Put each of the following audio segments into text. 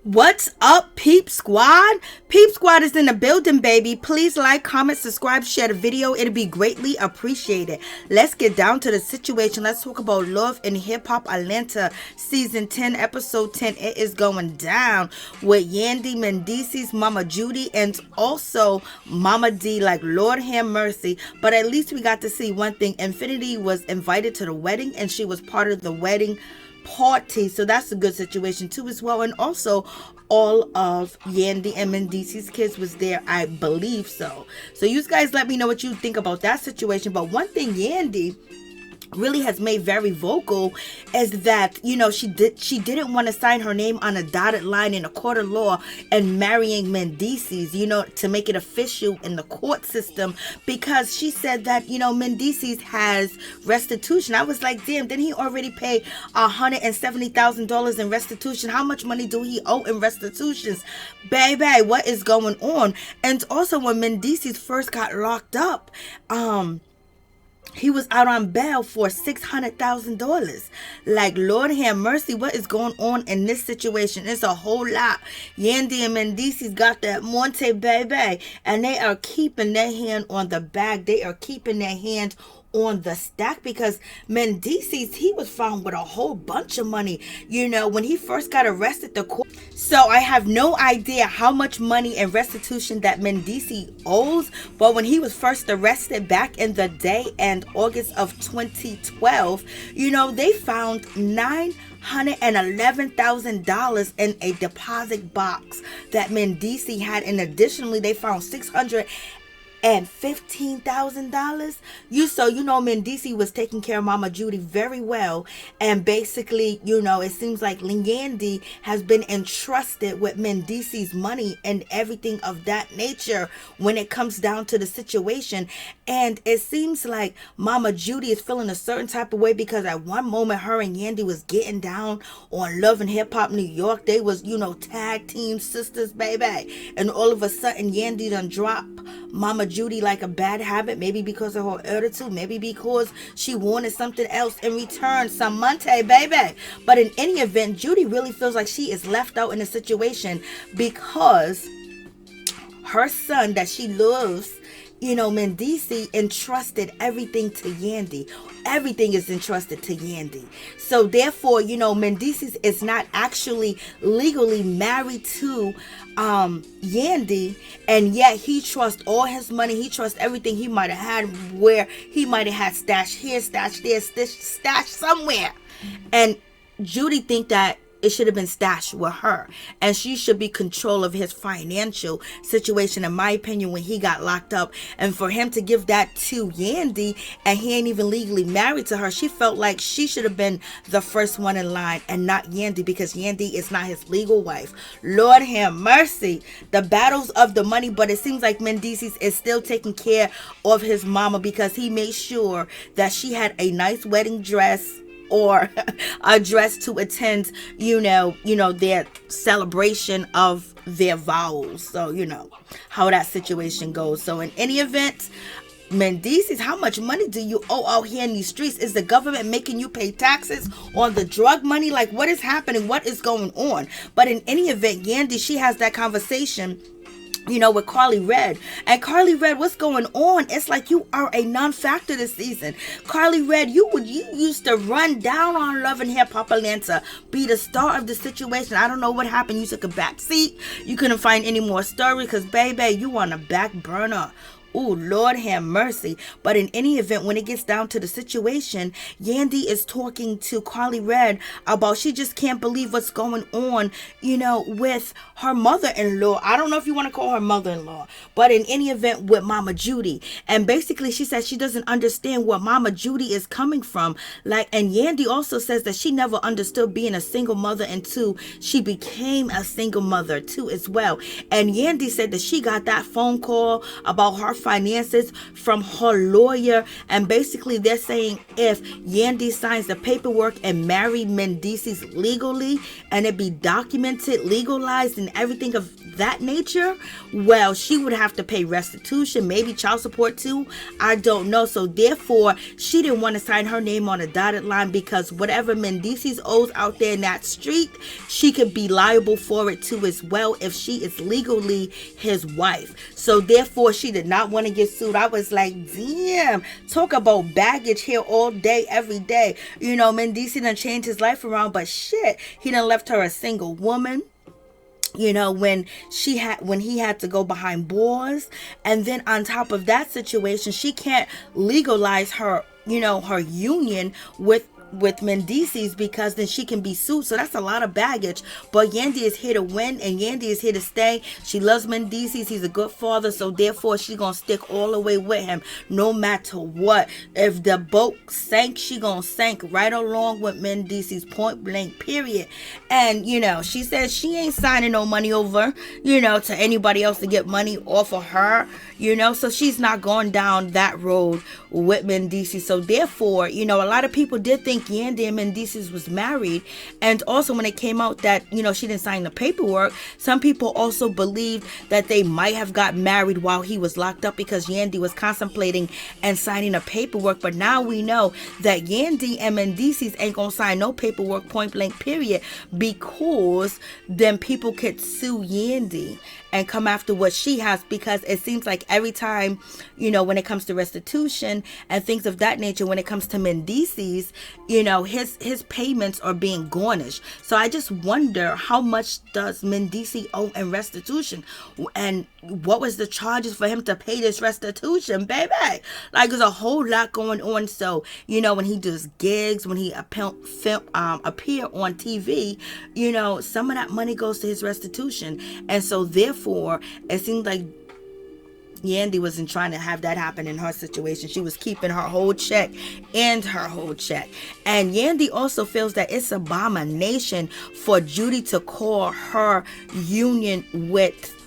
What's up, Peep Squad? Peep Squad is in the building, baby. Please like, comment, subscribe, share the video. It'll be greatly appreciated. Let's get down to the situation. Let's talk about Love and Hip Hop Atlanta Season 10, Episode 10. It is going down with Yandy, Mendeecee's Mama Judy, and also Mama D. Like, Lord have mercy. But at least we got to see one thing. Infinity was invited to the wedding, and she was part of the wedding party, so that's a good situation too as well. And also all of Yandy and Mendeecee's kids was there, I believe so you guys let me know what you think about that situation. But one thing Yandy really has made very vocal is that, you know, she didn't want to sign her name on a dotted line in a court of law and marrying Mendeecee's, you know, to make it official in the court system, because she said that, you know, Mendeecee's has restitution. I was like, damn, didn't he already pay $170,000 in restitution? How much money do he owe in restitutions? Baby, what is going on? And also when Mendeecee's first got locked up, he was out on bail for $600,000. Like, Lord have mercy, what is going on in this situation? It's a whole lot. Yandy and Mendeecee's got that Monte, baby, and they are keeping their hand on the bag. They are keeping their hand on the stack, because Mendeecee's, he was found with a whole bunch of money, you know, when he first got arrested. The court, so I have no idea how much money in restitution that Mendeecee owes, but when he was first arrested back in the day and August of 2012, you know, they found $911,000 in a deposit box that Mendeecee had, and additionally they found $615,000. You know Mendeecee was taking care of Mama Judy very well, and basically, you know, it seems like Yandy has been entrusted with Mendeecee's money and everything of that nature when it comes down to the situation. And it seems like Mama Judy is feeling a certain type of way, because at one moment her and Yandy was getting down on Love and Hip Hop New York. They was, you know, tag team sisters, baby, and all of a sudden Yandy done drop Mama Judy like a bad habit, maybe because of her attitude, maybe because she wanted something else in return, some Monte, baby. But in any event, Judy really feels like she is left out in the situation, because her son that she loves, you know, Mendeecee, entrusted everything to Yandy. Everything is entrusted to Yandy. So therefore, you know, Mendeecee is not actually legally married to Yandy, and yet he trusts all his money. He trusts everything he might have had, where he might have had stash here, stash there, stash somewhere. And Judy think that it should have been stashed with her, and she should be control of his financial situation, in my opinion, when he got locked up. And for him to give that to Yandy, and he ain't even legally married to her, she felt like she should have been the first one in line and not Yandy, because Yandy is not his legal wife. Lord have mercy, the battles of the money. But it seems like Mendeecee is still taking care of his mama, because he made sure that she had a nice wedding dress, or a dress to attend, you know, their celebration of their vows. So, you know how that situation goes. So in any event, Mendeecee's, how much money do you owe out here in these streets? Is the government making you pay taxes on the drug money? Like, what is happening? What is going on? But in any event, Yandy, she has that conversation, you know, with Carly Red. And Carly Red, what's going on? It's like you are a non-factor this season. Carly Red, you used to run down on Love and Hip Hop Atlanta, be the star of the situation. I don't know what happened. You took a back seat. You couldn't find any more story, because baby, you on a back burner. Oh, Lord have mercy. But in any event, when it gets down to the situation, Yandy is talking to Carly Red about she just can't believe what's going on, you know, with her mother-in-law. I don't know if you want to call her mother-in-law, but in any event, with Mama Judy. And basically, she says she doesn't understand where Mama Judy is coming from. Like, and Yandy also says that she never understood being a single mother until she became a single mother too as well. And Yandy said that she got that phone call about her finances from her lawyer. And basically they're saying if Yandy signs the paperwork and marry Mendeecee's legally, and it be documented, legalized, and everything of that nature, well, she would have to pay restitution, maybe child support too. I don't know. So therefore, she didn't want to sign her name on a dotted line, because whatever Mendeecee's owes out there in that street, she could be liable for it too as well if she is legally his wife. So therefore, she did not want to get sued. I was like, damn, talk about baggage here all day, every day. You know, Mendeecee done changed his life around, but shit, he done left her a single woman. You know, when he had to go behind bars. And then on top of that situation, she can't legalize her, you know, her union with Mendeecee's, because then she can be sued. So that's a lot of baggage. But Yandy is here to win, and Yandy is here to stay. She loves Mendeecee's. He's a good father, so therefore she's gonna stick all the way with him no matter what. If the boat sank, she gonna sink right along with Mendeecee's, point blank, period. And you know, she says she ain't signing no money over, you know, to anybody else to get money off of her, you know, so she's not going down that road with Mendeecee. So therefore, you know, a lot of people did think Yandy and Mendeecee's was married. And also when it came out that, you know, she didn't sign the paperwork, some people also believed that they might have got married while he was locked up, because Yandy was contemplating and signing a paperwork. But now we know that Yandy and Mendeecee's ain't gonna sign no paperwork, point blank, period, because then people could sue Yandy and come after what she has, because it seems like every time, you know, when it comes to restitution and things of that nature, when it comes to Mendeecee's, you know, his payments are being garnished. So I just wonder, how much does Mendeecee owe in restitution, and what was the charges for him to pay this restitution, baby? Like, there's a whole lot going on. So, you know, when he does gigs, when he appear on TV, you know, some of that money goes to his restitution. And so therefore, it seems like Yandy wasn't trying to have that happen in her situation. She was keeping her whole check and her whole check. And Yandy also feels that it's abomination for Judy to call her union with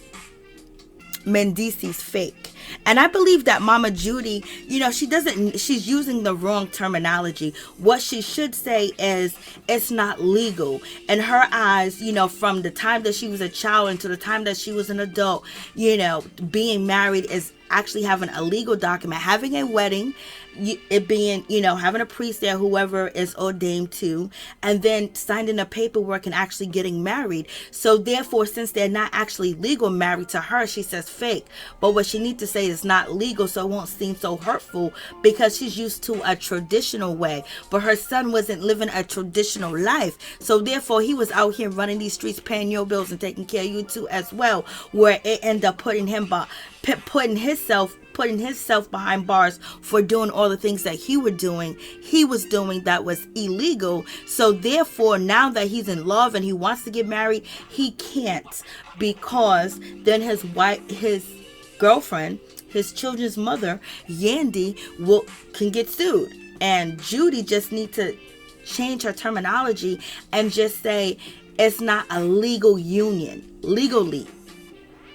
Mendeecee's fake. And I believe that Mama Judy, you know, she's using the wrong terminology. What she should say is, it's not legal. In her eyes, you know, from the time that she was a child until the time that she was an adult, you know, being married is actually having a legal document, having a wedding, it being, you know, having a priest there, whoever is ordained to, and then signing the paperwork and actually getting married. So therefore, since they're not actually legal married to her, she says fake. But what she needs to say is not legal, so it won't seem so hurtful, because she's used to a traditional way. But her son wasn't living a traditional life. So therefore, he was out here running these streets, paying your bills and taking care of you too as well, where it ended up putting himself behind bars for doing all the things that he was doing that was illegal. So therefore, now that he's in love and he wants to get married, he can't, because then his girlfriend, his children's mother, Yandy, can get sued. And Judy just needs to change her terminology and just say it's not a legal union, legally,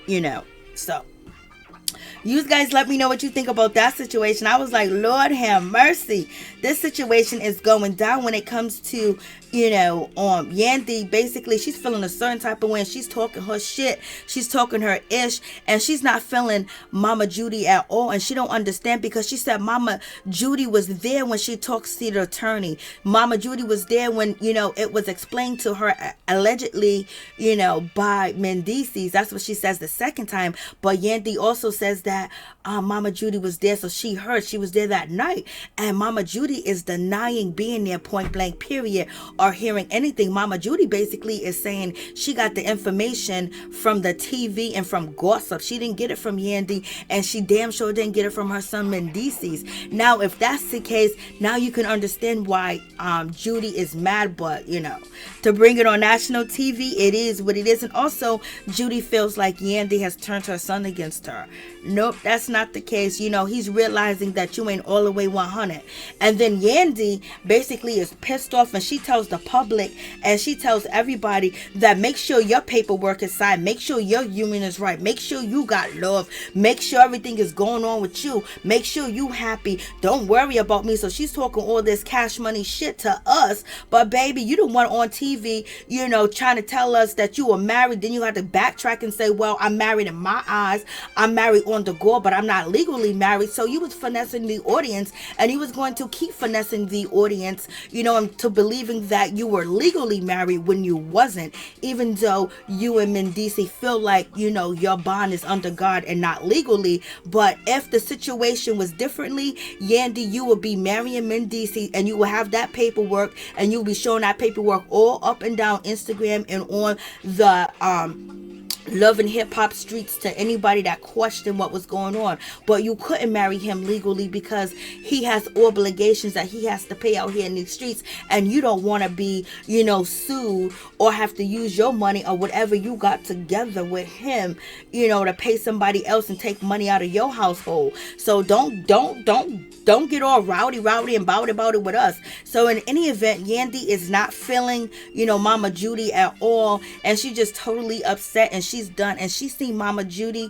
you know. So you guys let me know what you think about that situation. I was like, Lord have mercy. This situation is going down when it comes to, you know, Yandy. Basically, she's feeling a certain type of way, and she's talking her shit. She's talking her ish, and she's not feeling Mama Judy at all. And she don't understand, because she said Mama Judy was there when she talks to the attorney. Mama Judy was there when, you know, it was explained to her allegedly, you know, by Mendeecee's. That's what she says the second time. But Yandy also says that Mama Judy was there, so she heard she was there that night. And Mama Judy is denying being there, point blank, period, or hearing anything. Mama Judy basically is saying she got the information from the TV and from gossip. She didn't get it from Yandy, and she damn sure didn't get it from her son Mendeecee's. Now, if that's the case, now you can understand why Judy is mad. But, you know, to bring it on national TV, it is what it is. And also, Judy feels like Yandy has turned her son against her. Nope, that's not the case. You know, he's realizing that you ain't all the way 100. And And then Yandy basically is pissed off, and she tells the public and she tells everybody that make sure your paperwork is signed, make sure your union is right, make sure you got love, make sure everything is going on with you, make sure you happy, don't worry about me. So she's talking all this cash money shit to us, but baby, you the one on TV, trying to tell us that you were married. Then you had to backtrack and say, well, I'm married in my eyes, I'm married on the go, but I'm not legally married. So you was finessing the audience, and you was going to keep finessing the audience, into believing that you were legally married when you wasn't, even though you and Mendeecee feel like, your bond is under God and not legally. But if the situation was differently, Yandy, you would be marrying Mendeecee, and you will have that paperwork, and you'll be showing that paperwork all up and down Instagram and on the Love and Hip Hop streets to anybody that questioned what was going on. But you couldn't marry him legally because he has obligations that he has to pay out here in these streets, and you don't want to be, sued or have to use your money or whatever you got together with him, to pay somebody else and take money out of your household. So don't get all rowdy and about it with us. So in any event, Yandy is not feeling, Mama Judy at all, and she just totally upset, and she's done. And she seen Mama Judy,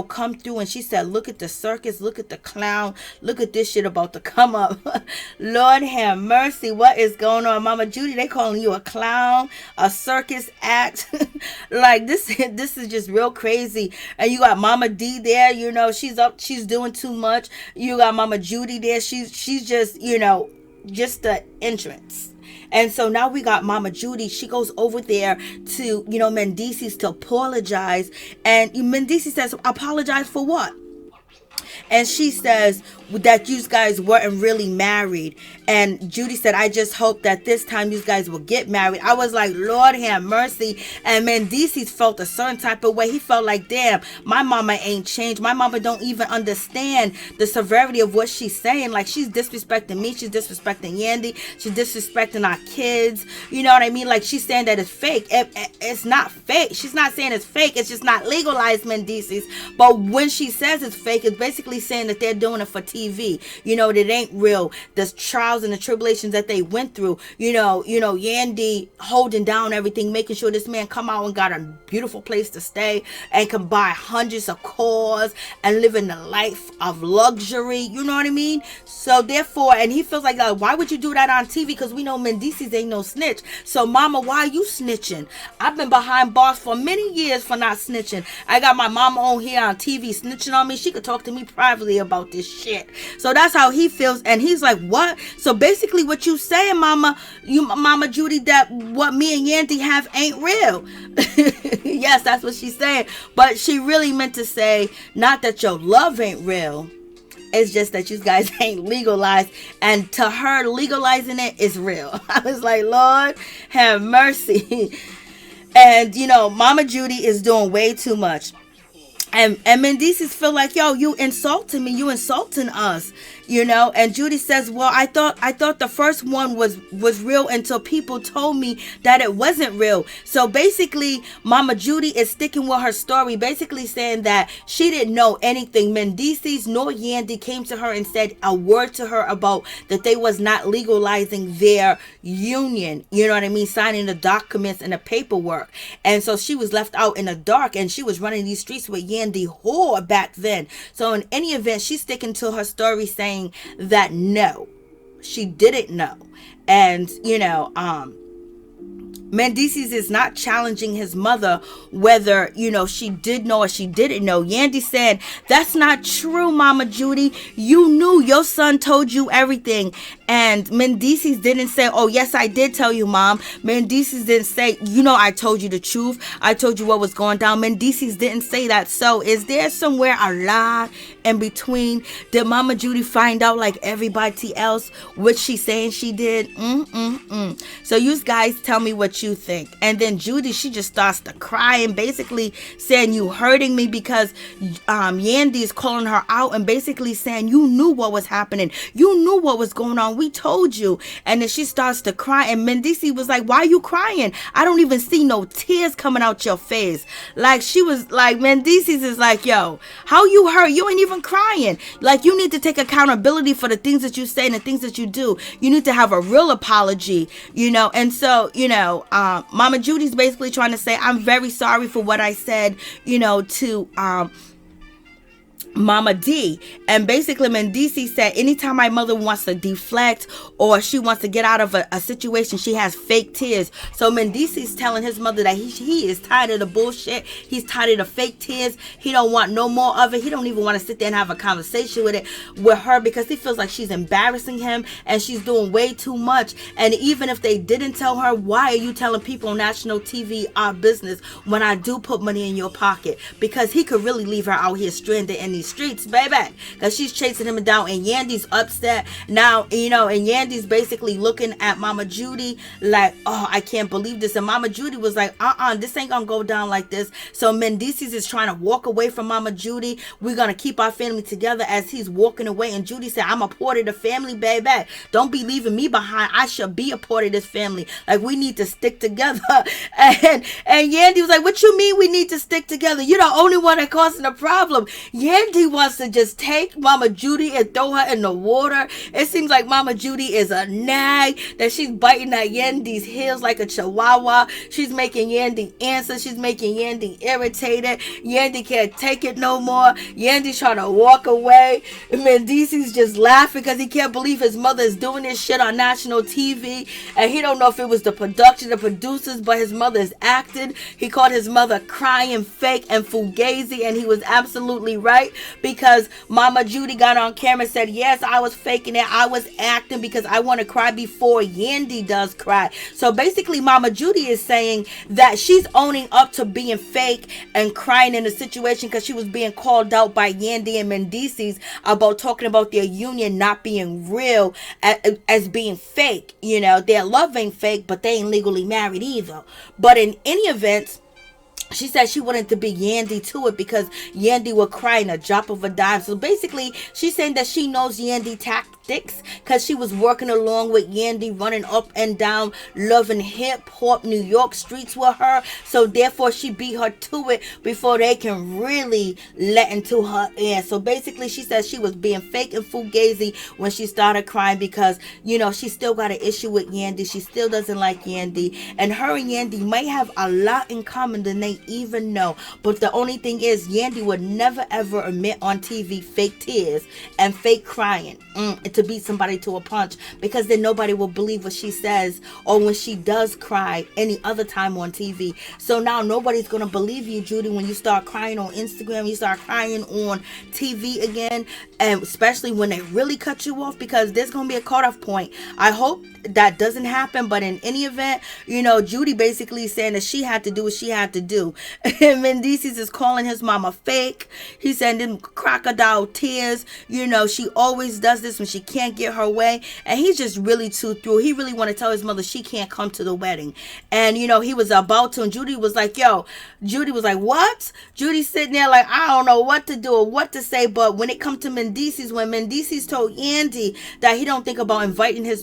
come through, and she said, look at the circus, look at the clown, look at this shit about to come up. Lord have mercy, what is going on, Mama Judy? They calling you a clown, a circus act. Like this is just real crazy. And you got Mama D there, she's doing too much. You got Mama Judy there, she's just, just the entrance. And so now we got Mama Judy. She goes over there to, Mendeecee's to apologize. And Mendeecee says, apologize for what? And she says that you guys weren't really married. And Judy said, I just hope that this time you guys will get married. I was like, Lord have mercy. And Mendeecee felt a certain type of way. He felt like, damn, my mama ain't changed. My mama don't even understand the severity of what she's saying. Like, she's disrespecting me. She's disrespecting Yandy. She's disrespecting our kids. You know what I mean? Like, she's saying that it's fake. It's not fake. She's not saying it's fake. It's just not legalized, Mendeecee's. But when she says it's fake, it's basically saying that they're doing it for TV. That it ain't real. The trials and the tribulations that they went through. Yandy holding down everything, making sure this man come out and got a beautiful place to stay and can buy hundreds of cars and living the life of luxury. You know what I mean? So therefore, and he feels like, why would you do that on TV? Because we know Mendeecee's ain't no snitch. So mama, why are you snitching? I've been behind bars for many years for not snitching. I got my mama on here on TV snitching on me. She could talk to me privately about this shit. So that's how he feels. And he's like, what? So basically what you saying, Mama Judy, that what me and Yandy have ain't real. Yes, that's what she's saying. But she really meant to say, not that your love ain't real. It's just that you guys ain't legalized. And to her, legalizing it is real. I was like, Lord, have mercy. And, Mama Judy is doing way too much. And Mendeecee's feel like, yo, you insulting me, you insulting us, and Judy says, well, I thought the first one was real until people told me that it wasn't real. So basically, Mama Judy is sticking with her story, basically saying that she didn't know anything. Mendeecee's nor Yandy came to her and said a word to her about that they was not legalizing their union, you know what I mean, signing the documents and the paperwork. And so she was left out in the dark, and she was running these streets with Yandy whore back then. So in any event, she's sticking to her story, saying that no, she didn't know. And Mendeecee's is not challenging his mother whether she did know or she didn't know. Yandy said, that's not true, Mama Judy. You knew. Your son told you everything. And Mendeecee's didn't say, oh yes, I did tell you, Mom. Mendeecee's didn't say, I told you the truth. I told you what was going down. Mendeecee's didn't say that. So is there somewhere a lie in between? Did Mama Judy find out like everybody else what she's saying she did? So you guys tell me what what you think. And then Judy, she just starts to cry and basically saying, you hurting me, because Yandy is calling her out and basically saying, you knew what was happening. You knew what was going on. We told you. And then she starts to cry. And Mendeecee was like, why are you crying? I don't even see no tears coming out your face. Like, she was like, Mendeecee's is like, yo, how you hurt? You ain't even crying. Like, you need to take accountability for the things that you say and the things that you do. You need to have a real apology, you know. And so, you know, Mama Judy's basically trying to say, I'm very sorry for what I said, you know, to Mama D. And basically Mendeecee said, anytime my mother wants to deflect or she wants to get out of a situation, she has fake tears. So Mendeecee's telling his mother that he is tired of the bullshit. He's tired of the fake tears. He don't want no more of it. He don't even want to sit there and have a conversation with her, because he feels like she's embarrassing him and she's doing way too much. And even if they didn't tell her, why are you telling people on national TV our business when I do put money in your pocket? Because he could really leave her out here stranded in these streets, baby, because she's chasing him down. And Yandy's upset now, you know, and Yandy's basically looking at Mama Judy like, oh, I can't believe this. And Mama Judy was like, this ain't gonna go down like this. So Mendeecee's is trying to walk away from Mama Judy. We're gonna keep our family together as he's walking away. And Judy said, I'm a part of the family, baby. Don't be leaving me behind. I should be a part of this family. Like, we need to stick together. And Yandy was like, what you mean we need to stick together? You're the only one that causing the problem. Yandy wants to just take Mama Judy and throw her in the water. It seems like Mama Judy is a nag, that she's biting at Yandy's heels like a chihuahua. She's making Yandy answer. She's making Yandy irritated. Yandy can't take it no more. Yandy's trying to walk away. Mendeecee's just laughing because he can't believe his mother is doing this shit on national TV. And he don't know if it was the production, the producers, but his mother is acting. He called his mother crying, fake, and fugazi. And he was absolutely right, because Mama Judy got on camera and said, yes, I was faking it. I was acting because I want to cry before Yandy does cry. So basically Mama Judy is saying that she's owning up to being fake and crying in a situation because she was being called out by Yandy and Mendeecee's about talking about their union not being real, as being fake. You know, their love ain't fake, but they ain't legally married either. But in any event, she said she wanted to be Yandy to it because Yandy would cry in a drop of a dime. So basically, she's saying that she knows Yandy tactics because she was working along with Yandy, running up and down Love and Hip Hop New York streets with her. So therefore, she beat her to it before they can really let into her ear. So basically, she said she was being fake and fugazi when she started crying because, you know, she still got an issue with Yandy. She still doesn't like Yandy. And her and Yandy might have a lot in common than they even know. But the only thing is, Yandy would never ever admit on TV fake tears and fake crying to beat somebody to a punch, because then nobody will believe what she says or when she does cry any other time on TV. So now nobody's gonna believe you, Judy, when you start crying on Instagram, you start crying on TV again, and especially when they really cut you off, because there's gonna be a cutoff point. I hope that doesn't happen, but in any event, you know, Judy basically saying that she had to do what she had to do. And Mendeecee's is calling his mama fake. He's sending crocodile tears. You know, she always does this when she can't get her way. And he's just really too through. He really want to tell his mother she can't come to the wedding. And, you know, he was about to, and Judy was like, yo, Judy was like, what? Judy's sitting there like, I don't know what to do or what to say. But when it comes to Mendeecee's, when Mendeecee's told Yandy that he don't think about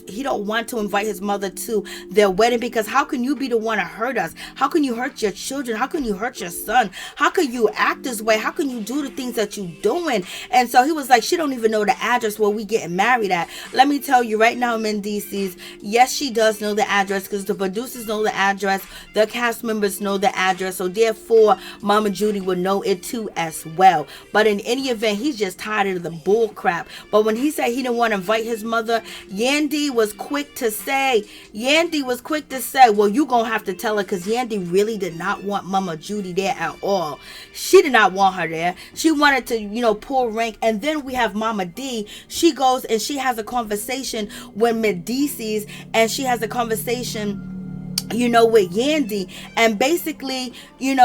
he don't want to invite his mother to their wedding, because how can you be the one to hurt us? How can you hurt your children? How can you hurt your son? How can you act this way? How can you do the things that you doing? And so he was like, she don't even know the address where we getting married at. Let me tell you right now, Mendeecee's, yes, she does know the address, because the producers know the address, the cast members know the address, so therefore Mama Judy would know it too as well. But in any event, he's just tired of the bull crap. But when he said he didn't want to invite his mother, Yandy was quick to say, well, you gonna have to tell her, because Yandy really did not want Mama Judy there at all. She did not want her there. She wanted to, you know, pull rank. And then we have Mama D. She goes and she has a conversation with Mendeecee's, and she has a conversation with Yandy. And basically,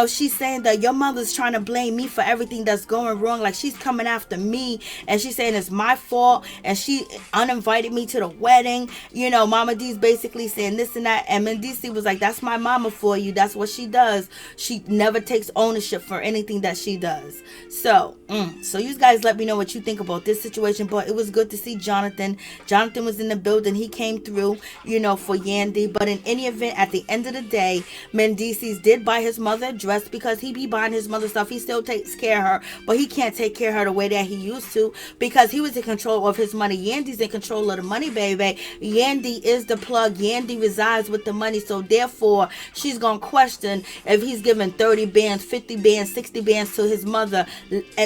she's saying that your mother's trying to blame me for everything that's going wrong. Like, she's coming after me, and she's saying it's my fault, and she uninvited me to the wedding. Mama D's basically saying this and that. And Mendeecee was like, that's my mama for you. That's what she does. She never takes ownership for anything that she does. So you guys let me know what you think about this situation. But it was good to see Jonathan. Jonathan was in the building. He came through, for Yandy. But in any event, at the end of the day, Mendeecee's did buy his mother a dress, because he be buying his mother stuff. He still takes care of her, but he can't take care of her the way that he used to, because he was in control of his money. Yandy's in control of the money, baby. Yandy is the plug. Yandy resides with the money. So therefore, she's gonna question if he's giving 30 bands, 50 bands, 60 bands to his mother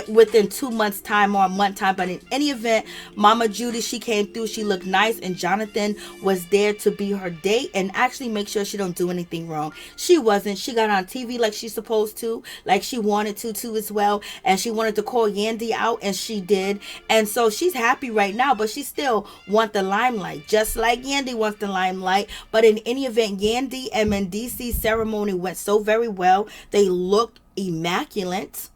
within 2 months time or a month time. But in any event, Mama Judy, she came through. She looked nice, and Jonathan was there to be her date and actually make sure she don't do anything wrong. She wasn't. She got on TV like she's supposed to, like she wanted to too as well, and she wanted to call Yandy out, and she did. And so she's happy right now, but she still wants the limelight, just like Yandy wants the limelight. But in any event, Yandy and Mendeecee's ceremony went so very well. They looked immaculate,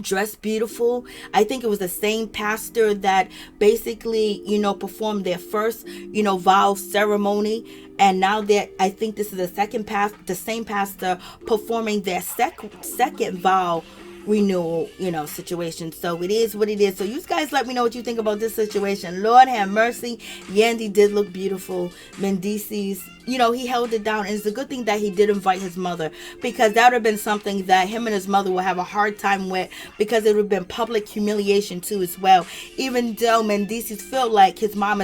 dressed beautiful. I think it was the same pastor that basically, performed their first, vow ceremony. And now I think this is the same pastor performing their second vow renewal, situation. So it is what it is. So you guys let me know what you think about this situation. Lord have mercy. Yandy did look beautiful. Mendeecee's, he held it down. And it's a good thing that he did invite his mother, because that would have been something that him and his mother would have a hard time with, because it would have been public humiliation too as well. Even though Mendeecee's felt like his mama